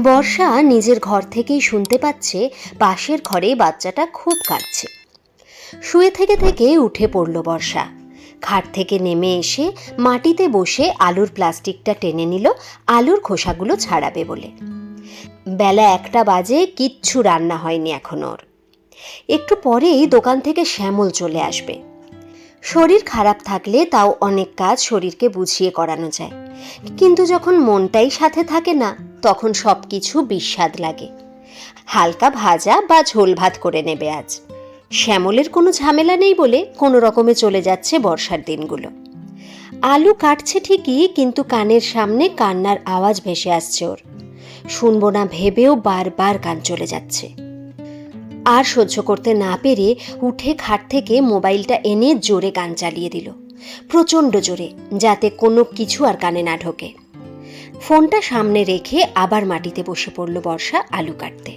বর্ষা নিজের ঘর থেকেই শুনতে পাচ্ছে পাশের ঘরে বাচ্চাটা খুব কাঁদছে। শুয়ে থেকে থেকে উঠে পড়ল বর্ষা। খাট থেকে নেমে এসে মাটিতে বসে আলুর প্লাস্টিকটা টেনে নিল আলুর খোসাগুলো ছাড়াবে বলে। বেলা 1টা বাজে, কিচ্ছু রান্না হয়নি এখন ওর। একটু পরেই দোকান থেকে শ্যামল চলে আসবে। শরীর খারাপ থাকলে তাও অনেক কাজ শরীরকে বুঝিয়ে করানো যায়, কিন্তু যখন মনটাই সাথে থাকে না তখন সব কিছু বিস্বাদ লাগে। হালকা ভাজা বা ঝোল ভাত করে নেবে আজ। শ্যামলের কোনো ঝামেলা নেই বলে কোনো রকমে চলে যাচ্ছে বর্ষার দিনগুলো। আলু কাটছে ঠিকই, কিন্তু কানের সামনে কান্নার আওয়াজ ভেসে আসছে ওর। শুনবো না ভেবেও বারবার কান চলে যাচ্ছে। আর সহ্য করতে না পেরে উঠে খাট থেকে মোবাইলটা এনে জোরে গান চালিয়ে দিল, প্রচণ্ড জোরে, যাতে কোনো কিছু আর কানে না ঢোকে। ফোনটা সামনে রেখে আবার মাটিতে বসে পড়ল বর্ষা আলু কাটতে।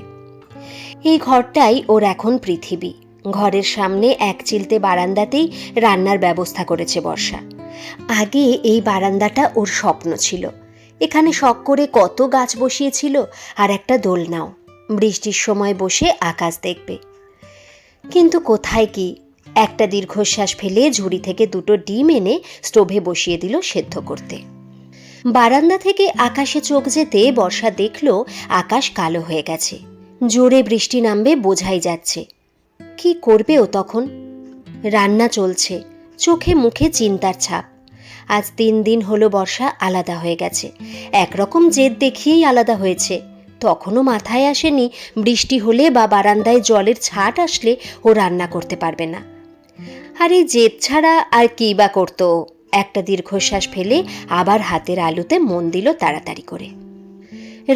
এই ঘরটাই ওর এখন পৃথিবী। ঘরের সামনে এক চিলতে বারান্দাতেই রান্নার ব্যবস্থা করেছে বর্ষা। আগে এই বারান্দাটা ওর স্বপ্ন ছিল। এখানে শখ করে কত গাছ বসিয়েছিল, আর একটা দোলনাও। বৃষ্টির সময় বসে আকাশ দেখবে। কিন্তু কোথায় কি, একটা দীর্ঘশ্বাস ফেলে ঝুড়ি থেকে 2টো ডিম এনে স্টোভে বসিয়ে দিল সেদ্ধ করতে। বারান্দা থেকে আকাশে চোখ যেতে বর্ষা দেখল আকাশ কালো হয়ে গেছে। জোরে বৃষ্টি নামবে বোঝাই যাচ্ছে। কি করবে ও তখন? রান্না চলছে, চোখে মুখে চিন্তার ছাপ। আজ 3 দিন হলো বর্ষা আলাদা হয়ে গেছে। একরকম জেদ দেখিয়েই আলাদা হয়েছে। তখনও মাথায় আসেনি বৃষ্টি হলে বা বারান্দায় জলের ছাট আসলে ও রান্না করতে পারবে না। আর এই জেদ ছাড়া আর কী বা করতো? একটা দীর্ঘশ্বাস ফেলে আবার হাতের আলুতে মন দিল তাড়াতাড়ি করে।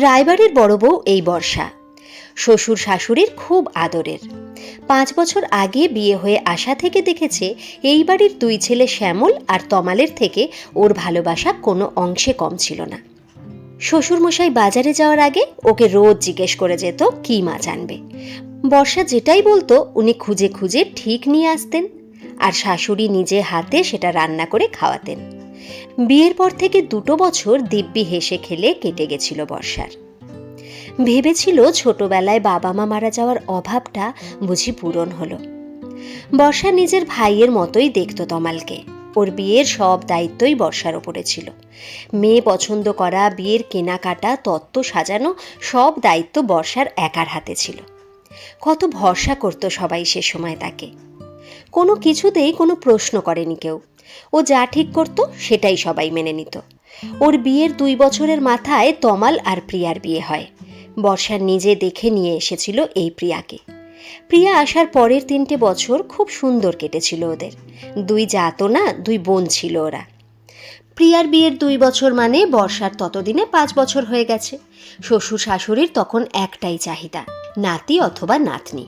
রায়বাড়ির বড় বউ এই বর্ষা। শ্বশুর শাশুড়ির খুব আদরের। 5 বছর আগে বিয়ে হয়ে আসা থেকে দেখেছে এই বাড়ির 2 ছেলে শ্যামল আর তমালের থেকে ওর ভালোবাসা কোনো অংশে কম ছিল না। শ্বশুরমশাই বাজারে যাওয়ার আগে ওকে রোজ জিজ্ঞেস করে যেত কী মাছ আনবে। বর্ষা যেটাই বলতো উনি খুঁজে খুঁজে ঠিক নিয়ে আসতেন, আর শাশুড়ি নিজে হাতে সেটা রান্না করে খাওয়াতেন। বিয়ের পর থেকে 2টো বছর দিব্যি হেসে খেলে কেটে গেছিল বর্ষার। ভেবেছিল ছোটবেলায় বাবা মা মারা যাওয়ার অভাবটা বুঝি পূরণ হলো। বর্ষা নিজের ভাইয়ের মতোই দেখত তমালকে। ওর বিয়ের সব দায়িত্বই বর্ষার ওপরে ছিল। মেয়ে পছন্দ করা, বিয়ের কেনাকাটা, তত্ত্ব সাজানো, সব দায়িত্ব বর্ষার একার হাতে ছিল। কত ভরসা করত সবাই সে সময় তাকে। কোনো কিছুতেই কোনো প্রশ্ন করেনি কেউ। ও যা ঠিক করত সেটাই সবাই মেনে নিত। ওর বিয়ের 2 বছরের মাথায় তমাল আর প্রিয়ার বিয়ে হয়। বর্ষা নিজে দেখে নিয়ে এসেছিল এই প্রিয়াকে। প্রিয়া আসার পরের 3টে বছর খুব সুন্দর কেটেছিল ওদের। 2 জাতও না, 2 বোন ছিল ওরা। প্রিয়ার বিয়ের 2 বছর মানে বর্ষার ততদিনে 5 বছর হয়ে গেছে। শ্বশুর শাশুড়ির তখন একটাই চাহিদা, নাতি অথবা নাতনি।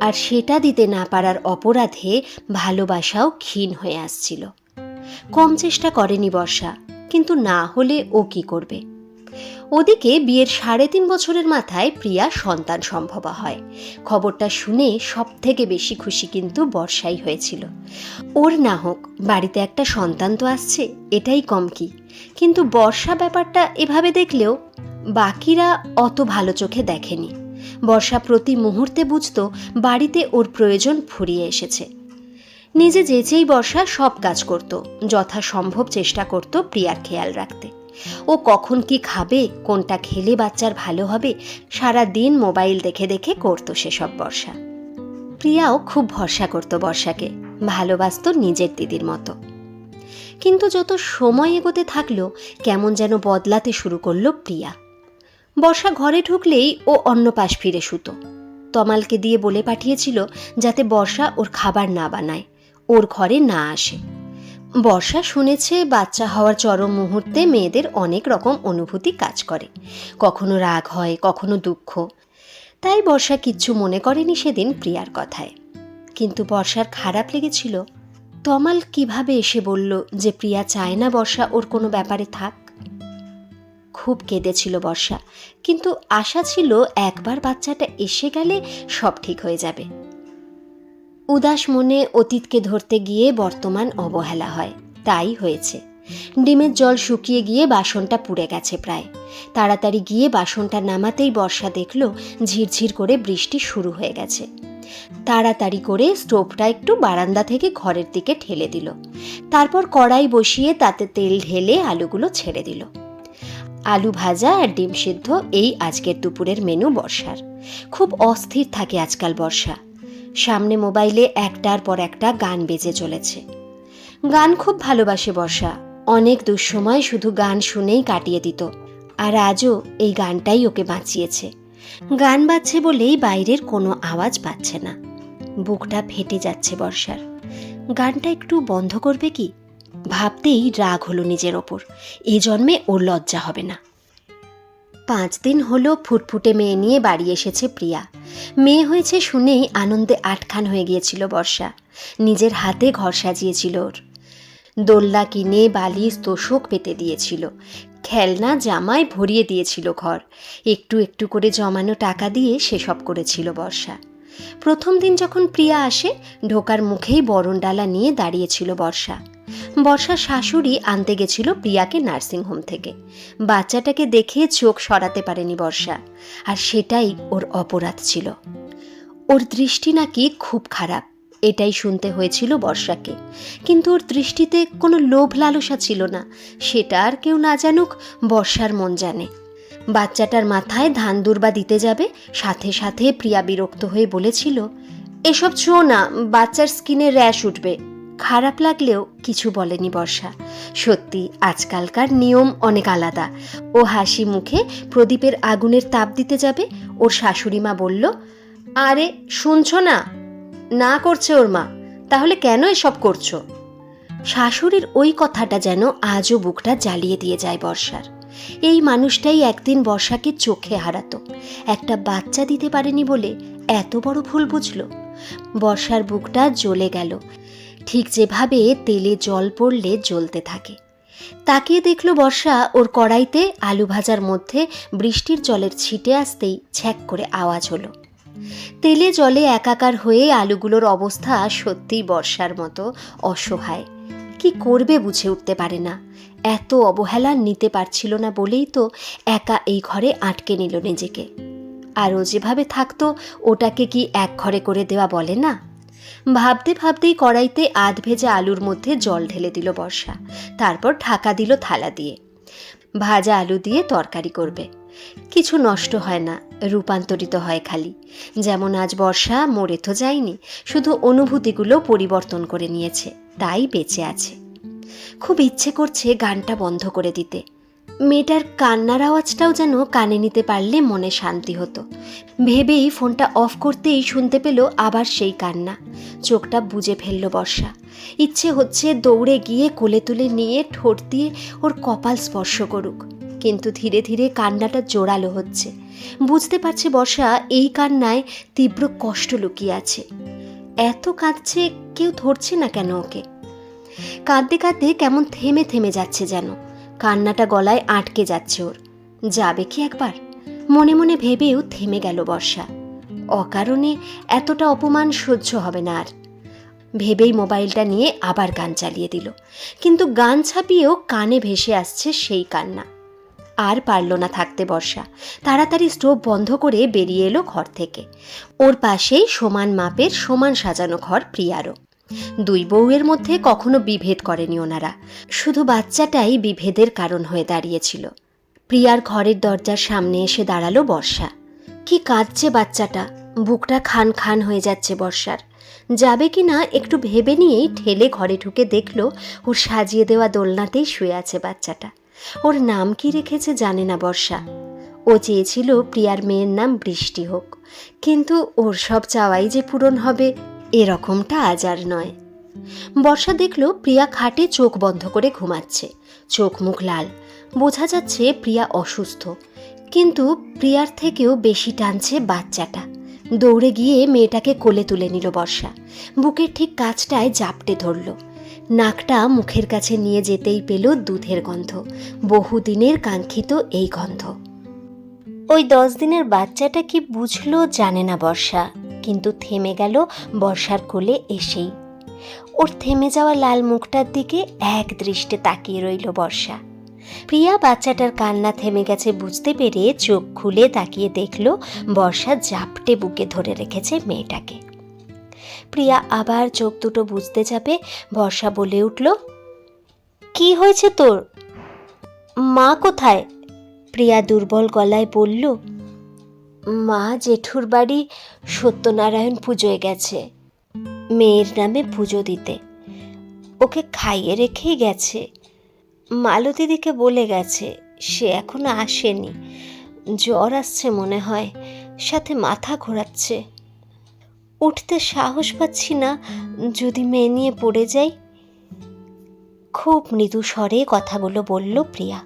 আর সেটা দিতে না পারার অপরাধে ভালোবাসাও ক্ষীণ হয়ে আসছিল। কম চেষ্টা করেনি বর্ষা, কিন্তু না হলে ও কি করবে? ওদিকে বিয়ের 3.5 বছরের মাথায় প্রিয়া সন্তান সম্ভবা হয়। খবরটা শুনে সব থেকে বেশি খুশি কিন্তু বর্ষাই হয়েছিল। ওর না হোক, বাড়িতে একটা সন্তান তো আসছে, এটাই কম কি। কিন্তু বর্ষা ব্যাপারটা এভাবে দেখলেও বাকিরা অত ভালো চোখে দেখেনি। বর্ষা প্রতি মুহূর্তে বুঝত বাড়িতে ওর প্রয়োজন ফুরিয়ে এসেছে। নিজে যেচেই বর্ষা সব কাজ করত, যথাসম্ভব চেষ্টা করত প্রিয়ার খেয়াল রাখতে। ও কখন কি খাবে, কোনটা খেলে বাচ্চার ভালো হবে, সারা দিন মোবাইল দেখে দেখে করত সেসব বর্ষা। প্রিয়াও খুব ভরসা করত বর্ষাকে, ভালোবাসত নিজের দিদির মতো। কিন্তু যত সময় এগোতে থাকলো কেমন যেন বদলাতে শুরু করলো প্রিয়া। বর্ষা ঘরে ঢুকলেই ও অন্য পাশ ফিরে শুতো। তমালকে দিয়ে বলে পাঠিয়েছিল যাতে বর্ষা ওর খাবার না বানায়, ওর ঘরে না আসে। বর্ষা শুনেছে বাচ্চা হওয়ার চরম মুহূর্তে মেয়েদের অনেক রকম অনুভূতি কাজ করে, কখনো রাগ হয়, কখনো দুঃখ। তাই বর্ষা কিচ্ছু মনে করেনি সেদিন প্রিয়ার কথায়। কিন্তু বর্ষার খারাপ লেগেছিল তমাল কিভাবে এসে বলল যে প্রিয়া চায় না বর্ষা ওর কোনো ব্যাপারে থাক। খুব কেঁদেছিল বর্ষা, কিন্তু আশা ছিল একবার বাচ্চাটা এসে গেলে সব ঠিক হয়ে যাবে। উদাস মনে অতীতকে ধরতে গিয়ে বর্তমান অবহেলা হয়, তাই হয়েছে। ডিমের জল শুকিয়ে গিয়ে বাসনটা পুড়ে গেছে প্রায়। তাড়াতাড়ি গিয়ে বাসনটা নামাতেই বর্ষা দেখল ঝিরঝির করে বৃষ্টি শুরু হয়ে গেছে। তাড়াতাড়ি করে স্টোভটা একটু বারান্দা থেকে ঘরের দিকে ঠেলে দিল। তারপর কড়াই বসিয়ে তাতে তেল ঢেলে আলুগুলো ছেড়ে দিল। আলু ভাজা আর ডিম সিদ্ধ এই আজকের দুপুরের মেনু বর্ষার। খুব অস্থির থাকে আজকাল বর্ষা। সামনে মোবাইলে একটার পর একটা গান বেজে চলেছে। গান খুব ভালোবাসে বর্ষা। অনেক দুঃসময় শুধু গান শুনেই কাটিয়ে দিত, আর আজও এই গানটাই ওকে বাঁচিয়েছে। গান বাজছে বলেই বাইরের কোনো আওয়াজ পাচ্ছে না। বুকটা ফেটে যাচ্ছে বর্ষার। গানটা একটু বন্ধ করবে কি ভাবতেই রাগ হলো নিজের ওপর। এই জন্মে ওর লজ্জা হবে না। 5 দিন হলো ফুটফুটে মেয়ে নিয়ে বাড়ি এসেছে প্রিয়া। মেয়ে হয়েছে শুনেই আনন্দে আটখান হয়ে গিয়েছিল বর্ষা। নিজের হাতে ঘর সাজিয়েছিল ওর। দোলনা কিনে বালিশ তোষক পেতে দিয়েছিল, খেলনা জামায় ভরিয়ে দিয়েছিল ঘর। একটু একটু করে জমানো টাকা দিয়ে সেসব করেছিল বর্ষা। প্রথম দিন যখন প্রিয়া আসে, ঢোকার মুখেই বরণডালা নিয়ে দাঁড়িয়েছিল বর্ষা। বর্ষার শাশুড়ি আনতে গেছিল প্রিয়াকে নার্সিংহোম থেকে। বাচ্চাটাকে দেখে চোখ সরাতে পারেনি বর্ষা, আর সেটাই ওর অপরাধ ছিল। ওর দৃষ্টি নাকি খুব খারাপ, এটাই শুনতে হয়েছিল বর্ষাকে। কিন্তু ওর দৃষ্টিতে কোনো লোভ লালসা ছিল না, সেটা আর কেউ না জানুক, বর্ষার মন জানে। বাচ্চাটার মাথায় ধান দুর্বা দিতে যাবে, সাথে সাথে প্রিয়া বিরক্ত হয়ে বলেছিল, এসব ছো না, বাচ্চার স্কিনে র্যাশ উঠবে। খারাপ লাগলেও কিছু বলেনি বর্ষা। সত্যি আজকালকার নিয়ম অনেক আলাদা। ও হাসি মুখে প্রদীপের আগুনের তাপ দিতে যাবে, ওর শাশুড়িমা বলল, আরে শুনছো না, না করছে ওর মা, তাহলে কেন এসব করছো? শাশুড়ির ওই কথাটা যেন আজও বুকটা জ্বালিয়ে দিয়ে যায় বর্ষার। এই মানুষটাই একদিন বর্ষাকে চোখে হারাতো। একটা বাচ্চা দিতে পারেনি বলে এত বড় ভুল বুঝলো। বর্ষার বুকটা জ্বলে গেল, ঠিক যেভাবে তেলে জল পড়লে জ্বলতে থাকে। তাকিয়ে দেখলো বর্ষা ওর কড়াইতে আলু ভাজার মধ্যে বৃষ্টির জলের ছিটে আসতেই ছ্যাক করে আওয়াজ হলো। তেলে জলে একাকার হয়ে আলুগুলোর অবস্থা সত্যিই বর্ষার মতো অসহায়। কি করবে বুঝে উঠতে পারে না। এত অবহেলা নিতে পারছিল না বলেই তো একা এই ঘরে আটকে নিল নিজেকে। আর ও যেভাবে থাকতো, ওটাকে কি এক ঘরে করে দেওয়া বলে না? ভাবতে ভাবতেই কড়াইতে আধ ভেজা আলুর মধ্যে জল ঢেলে দিল বর্ষা। তারপর ঢাকা দিল থালা দিয়ে। ভাজা আলু দিয়ে তরকারি করবে। কিছু নষ্ট হয় না, রূপান্তরিত হয় খালি। যেমন আজ বর্ষা মরে তো যায়নি, শুধু অনুভূতিগুলো পরিবর্তন করে নিয়েছে, তাই বেঁচে আছে। খুব ইচ্ছে করছে গানটা বন্ধ করে দিতে। মেয়েটার কান্নার আওয়াজটাও যেন কানে নিতে পারলে মনে শান্তি হতো। ভেবেই ফোনটা অফ করতেই শুনতে পেল আবার সেই কান্না। চোখটা বুজে ফেলল বর্ষা। ইচ্ছে হচ্ছে দৌড়ে গিয়ে কোলে তুলে নিয়ে ঠোঁট দিয়ে ওর কপাল স্পর্শ করুক, কিন্তু ধীরে ধীরে কান্নাটা জোরালো হচ্ছে। বুঝতে পারছে বর্ষা এই কান্নায় তীব্র কষ্ট লুকিয়ে আছে। এত কাঁদছে, কেউ ধরছে না কেন ওকে? কাঁদতে কাঁদতে কেমন থেমে থেমে যাচ্ছে যেন। কান্নাটা গলায় আটকে যাচ্ছে ওর। যাবে কি একবার? মনে মনে ভেবেও থেমে গেল বর্ষা। অকারণে এতটা অপমান সহ্য হবে না আর। ভেবেই মোবাইলটা নিয়ে আবার গান চালিয়ে দিল, কিন্তু গান ছাপিয়েও কানে ভেসে আসছে সেই কান্না। আর পারল না থাকতে বর্ষা। তাড়াতাড়ি স্টোভ বন্ধ করে বেরিয়ে এলো ঘর থেকে। ওর পাশেই সমান মাপের সমান সাজানো ঘর প্রিয়ারও। দুই বউয়ের মধ্যে কখনো বিভেদ করেনি ওনারা, শুধু বাচ্চাটাই বিভেদের কারণ হয়ে দাঁড়িয়েছিল। প্রিয়ার ঘরের দরজার সামনে এসে দাঁড়ালো বর্ষা। কি কাঁদছে বাচ্চাটা, বুকটা খান খান হয়ে যাচ্ছে বর্ষার। যাবে কি না একটু ভেবে নিয়েই ঠেলে ঘরে ঢুকে দেখলো ওর সাজিয়ে দেওয়া দোলনাতেই শুয়ে আছে বাচ্চাটা। ওর নাম কি রেখেছে জানে না বর্ষা। ও চেয়েছিল প্রিয়ার মেয়ের নাম বৃষ্টি হোক, কিন্তু ওর সব চাওয়াই যে পূরণ হবে এরকমটা আজ আর নয়। বর্ষা দেখল প্রিয়া খাটে চোখ বন্ধ করে ঘুমাচ্ছে, চোখ মুখ লাল। বোঝা যাচ্ছে প্রিয়া অসুস্থ, কিন্তু প্রিয়ার থেকেও বেশি টানছে বাচ্চাটা। দৌড়ে গিয়ে মেয়েটাকে কোলে তুলে নিল বর্ষা। বুকের ঠিক কাছটায় জাপটে ধরল। নাকটা মুখের কাছে নিয়ে যেতেই পেল দুধের গন্ধ, বহুদিনের কাঙ্ক্ষিত এই গন্ধ। ওই 10 দিনের বাচ্চাটা কি বুঝলো জানে না বর্ষা, কিন্তু থেমে গেল বর্ষার কোলে এসেই। ওর থেমে যাওয়া লাল মুখটার দিকে এক দৃষ্টে তাকিয়ে রইল বর্ষা। প্রিয়া বাচ্চাটার কান্না থেমে গেছে বুঝতে পেরে চোখ খুলে তাকিয়ে দেখল বর্ষা জাপটে বুকে ধরে রেখেছে মেয়েটাকে। প্রিয়া আবার চোখ দুটো বুঝতে যাবে বর্ষা বলে উঠল, কি হয়েছে তোর? মা কোথায়? প্রিয়া দুর্বল গলায় বলল, মা জেঠুর বাড়ি সত্যনারায়ণ পুজোয় গেছে, মেয়ের নামে পুজো দিতে। ওকে খাইয়ে রেখেই গেছে। মালতী দিকে বলে গেছে, সে এখনো আসেনি। জ্বর আসছে মনে হয়, সাথে মাথা ঘোরাচ্ছে। উঠতে সাহস পাচ্ছি না, যদি মেয়ে নিয়ে পড়ে যাই। খুব মৃদু স্বরে কথাগুলো বলল প্রিয়া।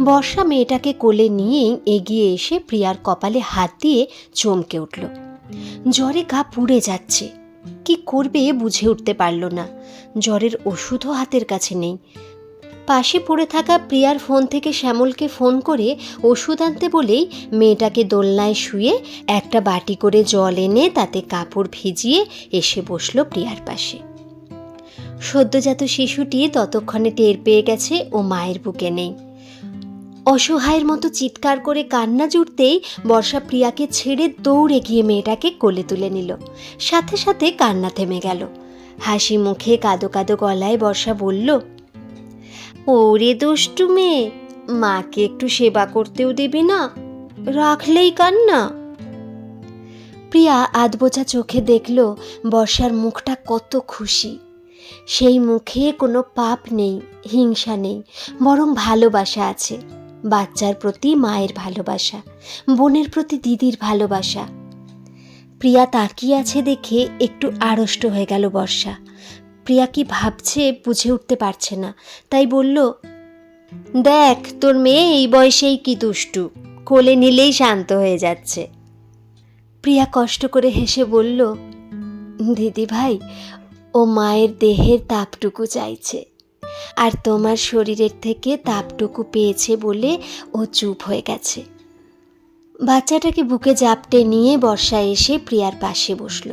বর্ষা মেয়েটাকে কোলে নিয়েই এগিয়ে এসে প্রিয়ার কপালে হাত দিয়ে চমকে উঠল। জ্বরে গা পুড়ে যাচ্ছে, কি করবে বুঝে উঠতে পারল না। জ্বরের ওষুধও হাতের কাছে নেই। পাশে পড়ে থাকা প্রিয়ার ফোন থেকে শ্যামলকে ফোন করে ওষুধ আনতে বলেই মেয়েটাকে দোলনায় শুয়ে একটা বাটি করে জল এনে তাতে কাপড় ভিজিয়ে এসে বসল প্রিয়ার পাশে। সদ্যজাত শিশুটি ততক্ষণে টের পেয়ে গেছে ও মায়ের বুকে নেই। অসহায়ের মতো চিৎকার করে কান্না জুড়তেই বর্ষা প্রিয়াকে ছেড়ে দৌড়ে গিয়ে মেয়েটাকে কোলে তুলে নিল। সাথে সাথে কান্না থেমে গেল। হাসি মুখে কাঁদো কাঁদো গলায় বর্ষা বলল, ওরে দুষ্টু মেয়ে, মাকে একটু সেবা করতেও দেবে না, রাখলেই কান্না। প্রিয়া আধবোঝা চোখে দেখল বর্ষার মুখটা কত খুশি। সেই মুখে কোনো পাপ নেই, হিংসা নেই, বরং ভালোবাসা আছে। বাচ্চার প্রতি মায়ের ভালোবাসা, বোনের প্রতি দিদির ভালোবাসা। প্রিয়া তাকিয়ে আছে দেখে একটু আড়ষ্ট হয়ে গেল বর্ষা। প্রিয়া কি ভাবছে বুঝে উঠতে পারছে না, তাই বলল, দেখ তোর মেয়ে এই বয়সেই কি দুষ্টু, কোলে নিলেই শান্ত হয়ে যাচ্ছে। প্রিয়া কষ্ট করে হেসে বলল, দিদি ভাই, ও মায়ের দেহের তাপটুকু চাইছে, আর তোমার শরীরের থেকে তাপটুকু পেয়েছে বলে ও চুপ হয়ে গেছে। বাচ্চাটাকে বুকে জাপটে নিয়ে বর্ষা এসে প্রিয়ার পাশে বসল।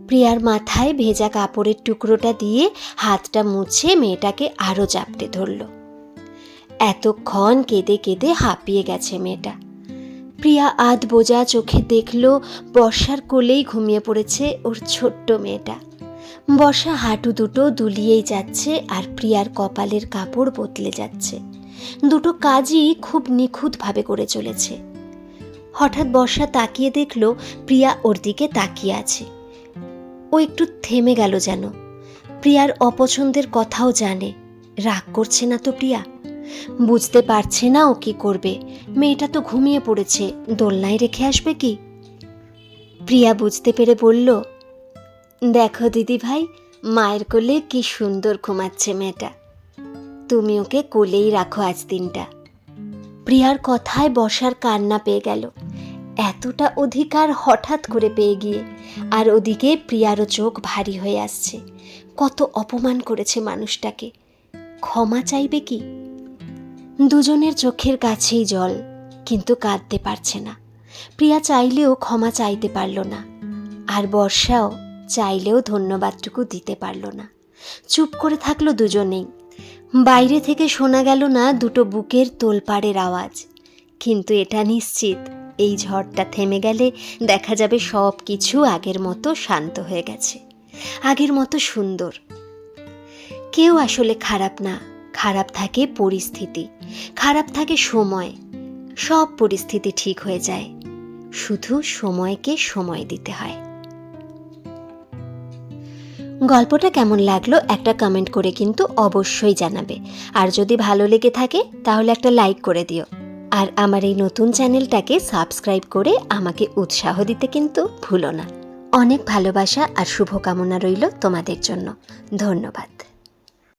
প্রিয়ার মাথায় ভেজা কাপড়ের টুকরোটা দিয়ে হাতটা মুছে মেয়েটাকে আরও জাপটে ধরল। এতক্ষণ কেঁদে কেঁদে হাঁপিয়ে গেছে মেয়েটা। প্রিয়া আধ বোঝা চোখে দেখল বর্ষার কোলেই ঘুমিয়ে পড়েছে ওর ছোট্ট মেয়েটা। বর্ষা হাঁটু দুটো দুলিয়েই যাচ্ছে আর প্রিয়ার কপালের কাপড় বদলে যাচ্ছে। দুটো কাজই খুব নিখুঁতভাবে করে চলেছে। হঠাৎ বর্ষা তাকিয়ে দেখল প্রিয়া ওর দিকে তাকিয়ে আছে। ও একটু থেমে গেল যেন। প্রিয়ার অপছন্দের কথাও জানে। রাগ করছে না তো প্রিয়া? বুঝতে পারছে না ও কি করবে। মেয়েটা তো ঘুমিয়ে পড়েছে, দোলনায় রেখে আসবে কি? প্রিয়া বুঝতে পেরে বলল, দেখো দিদি ভাই, মায়ের কোলে কি সুন্দর ঘুমাচ্ছে মেয়েটা, তুমি ওকে কোলেই রাখো আজ দিনটা। প্রিয়ার কথায় বর্ষার কান্না পেয়ে গেল, এতটা অধিকার হঠাৎ করে পেয়ে গিয়ে। আর ওদিকে প্রিয়ারও চোখ ভারী হয়ে আসছে। কত অপমান করেছে মানুষটাকে, ক্ষমা চাইবে কি? দুজনের চোখের কাছেই জল, কিন্তু কাঁদতে পারছে না। প্রিয়া চাইলেও ক্ষমা চাইতে পারল না, আর বর্ষাও চাইলেও ধন্যবাদটুকু দিতে পারল না। চুপ করে থাকলো দুজনেই। বাইরে থেকে শোনা গেল না দুটো বুকের তোলপাড়ের আওয়াজ, কিন্তু এটা নিশ্চিত এই ঝড়টা থেমে গেলে দেখা যাবে সব কিছু আগের মতো শান্ত হয়ে গেছে, আগের মতো সুন্দর। কেউ আসলে খারাপ না, খারাপ থাকে পরিস্থিতি, খারাপ থাকে সময়। সব পরিস্থিতি ঠিক হয়ে যায়, শুধু সময়কে সময় দিতে হয়। গল্পটা কেমন লাগলো একটা কমেন্ট করে কিন্তু অবশ্যই জানাবে। আর যদি ভালো লেগে থাকে তাহলে একটা লাইক করে দিও। আর আমার এই নতুন চ্যানেলটাকে সাবস্ক্রাইব করে আমাকে উৎসাহ দিতে কিন্তু ভুলো না। অনেক ভালোবাসা আর শুভকামনা রইল তোমাদের জন্য। ধন্যবাদ।